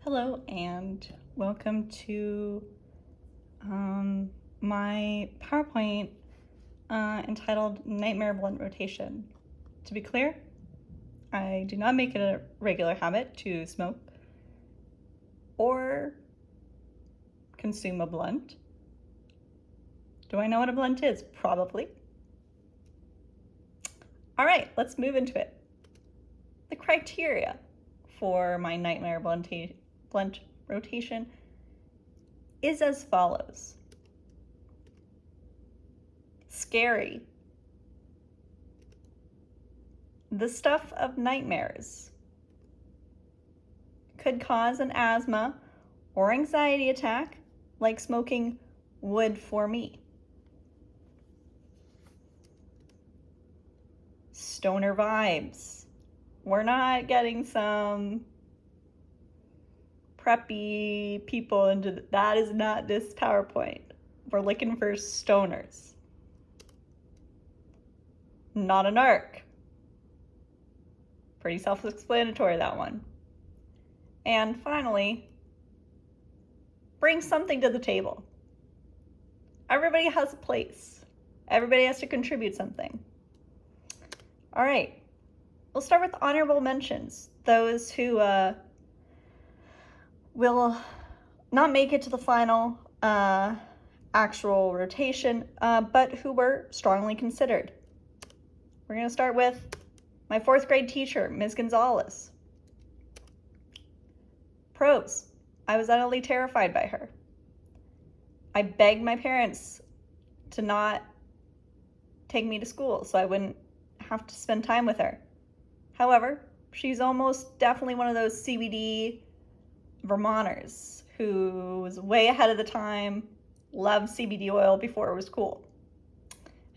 Hello and welcome to my PowerPoint entitled Nightmare Blunt Rotation. To be clear, I do not make it a regular habit to smoke or consume a blunt. Do I know what a blunt is? Probably. All right, let's move into it. The criteria for my Nightmare Blunt rotation is as follows. Scary. The stuff of nightmares. Could cause an asthma or anxiety attack, like smoking would for me. Stoner vibes. We're not getting some preppy people into that is not this PowerPoint. We're looking for stoners. Not a narc. Pretty self-explanatory, that one. And finally, bring something to the table. Everybody has a place. Everybody has to contribute something. All right, we'll start with honorable mentions. Those who will not make it to the final actual rotation, but who were strongly considered. We're going to start with my 4th grade teacher, Ms. Gonzalez. Pros: I was utterly terrified by her. I begged my parents to not take me to school so I wouldn't have to spend time with her. However, she's almost definitely one of those CBD Vermonters who was way ahead of the time, loved CBD oil before it was cool.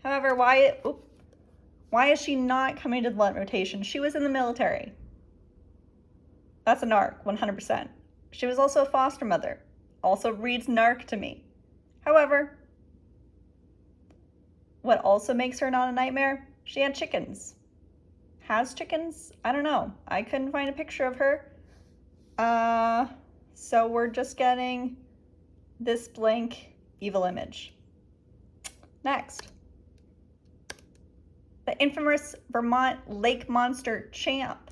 However, why is she not coming to the blunt rotation? She was in the military. That's a narc, 100%. She was also a foster mother. Also reads narc to me. However, what also makes her not a nightmare? She had chickens. Has chickens? I don't know. I couldn't find a picture of her. So we're just getting this blank evil image. Next. The infamous Vermont lake monster champ.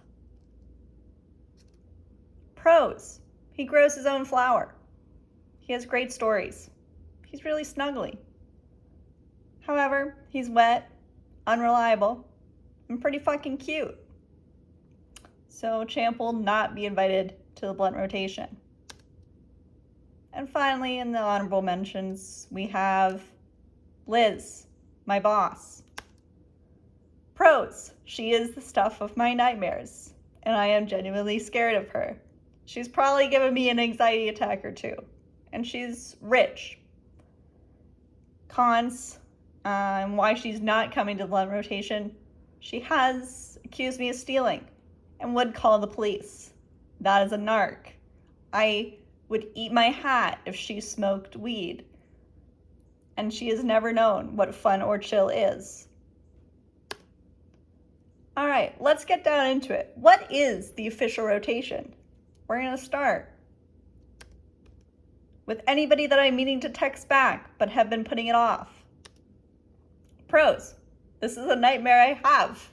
Pros: he grows his own flower. He has great stories. He's really snuggly. However, he's wet, unreliable, and pretty fucking cute. So Champ will not be invited to the blunt rotation. And finally, in the honorable mentions, we have Liz, my boss. Pros: she is the stuff of my nightmares, and I am genuinely scared of her. She's probably given me an anxiety attack or two, and she's rich. Cons, and why she's not coming to the blunt rotation: she has accused me of stealing and would call the police. That is a narc. I would eat my hat if she smoked weed, and she has never known what fun or chill is. All right, let's get down into it. What is the official rotation? We're going to start with anybody that I'm meaning to text back but have been putting it off. Pros: this is a nightmare I have.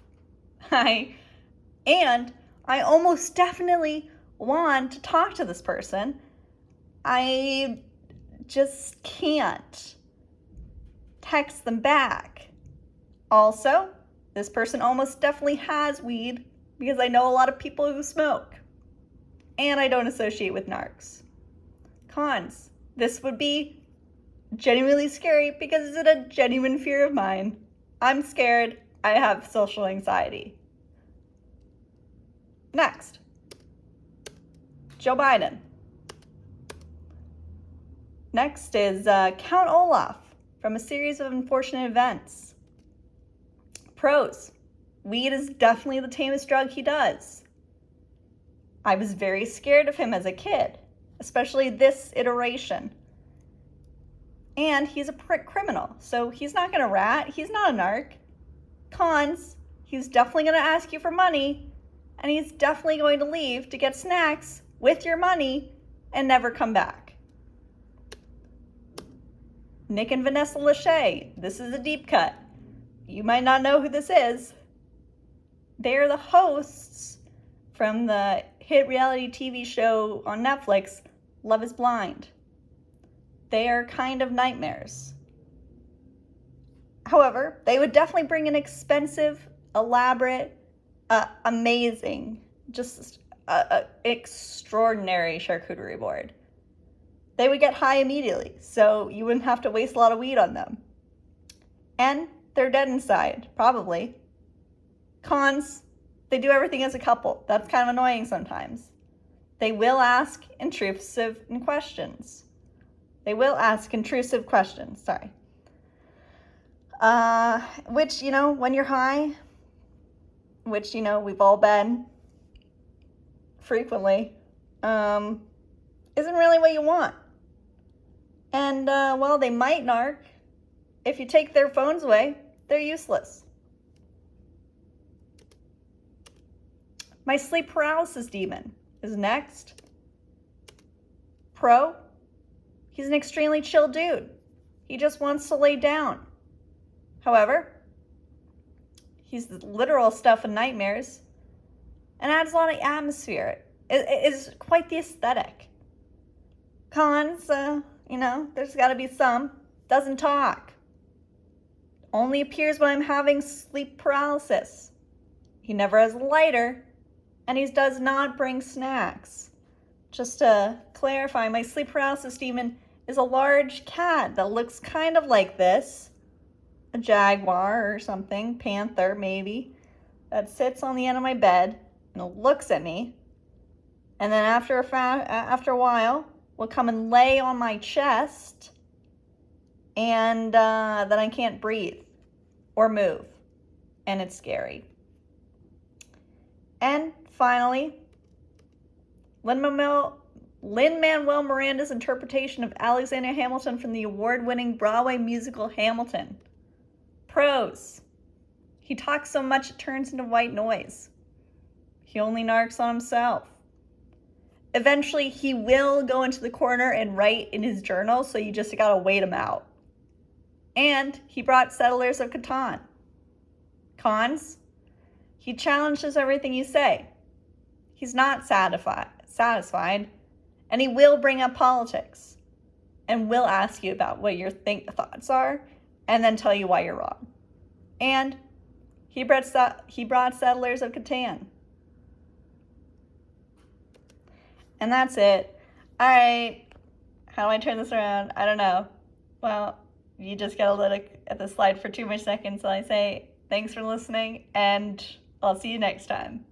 I almost definitely want to talk to this person. I just can't text them back. Also, this person almost definitely has weed because I know a lot of people who smoke. And I don't associate with narcs. Cons: this would be genuinely scary because it's a genuine fear of mine. I'm scared. I have social anxiety. Next, Joe Biden. Next is Count Olaf from a series of unfortunate events. Pros: weed is definitely the tamest drug he does. I was very scared of him as a kid, especially this iteration. And he's a criminal, so he's not gonna rat. He's not a narc. Cons: he's definitely gonna ask you for money, and he's definitely going to leave to get snacks with your money and never come back. Nick and Vanessa Lachey, this is a deep cut. You might not know who this is. They're the hosts from the hit reality TV show on Netflix, Love is Blind. They are kind of nightmares. However, they would definitely bring an expensive, elaborate, amazing, just extraordinary charcuterie board. They would get high immediately, so you wouldn't have to waste a lot of weed on them. And they're dead inside, probably. Cons, they do everything as a couple. That's kind of annoying sometimes. They will ask intrusive questions. Sorry. Which, when you're high, which, we've all been frequently, isn't really what you want. And while they might narc, if you take their phones away, they're useless. My sleep paralysis demon is next. Pro, he's an extremely chill dude. He just wants to lay down. However, he's the literal stuff in nightmares and adds a lot of atmosphere. It is quite the aesthetic. Cons, there's got to be some. Doesn't talk. Only appears when I'm having sleep paralysis. He never has a lighter, and he does not bring snacks. Just to clarify, my sleep paralysis demon is a large cat that looks kind of like this. A jaguar or something, panther maybe, that sits on the end of my bed and looks at me. And then after a while, will come and lay on my chest, and then I can't breathe or move, and it's scary. And finally, Lin-Manuel Miranda's interpretation of Alexander Hamilton from the award-winning Broadway musical Hamilton. Pros, he talks so much it turns into white noise. He only narcs on himself. Eventually, he will go into the corner and write in his journal, so you just gotta wait him out. And he brought Settlers of Catan. Cons, he challenges everything you say. He's not satisfied, and he will bring up politics and will ask you about what your thoughts are and then tell you why you're wrong. And he brought Settlers of Catan. And that's it. All right. How do I turn this around? I don't know. Well, you just gotta look at the slide for 2 more seconds while I say thanks for listening, and I'll see you next time.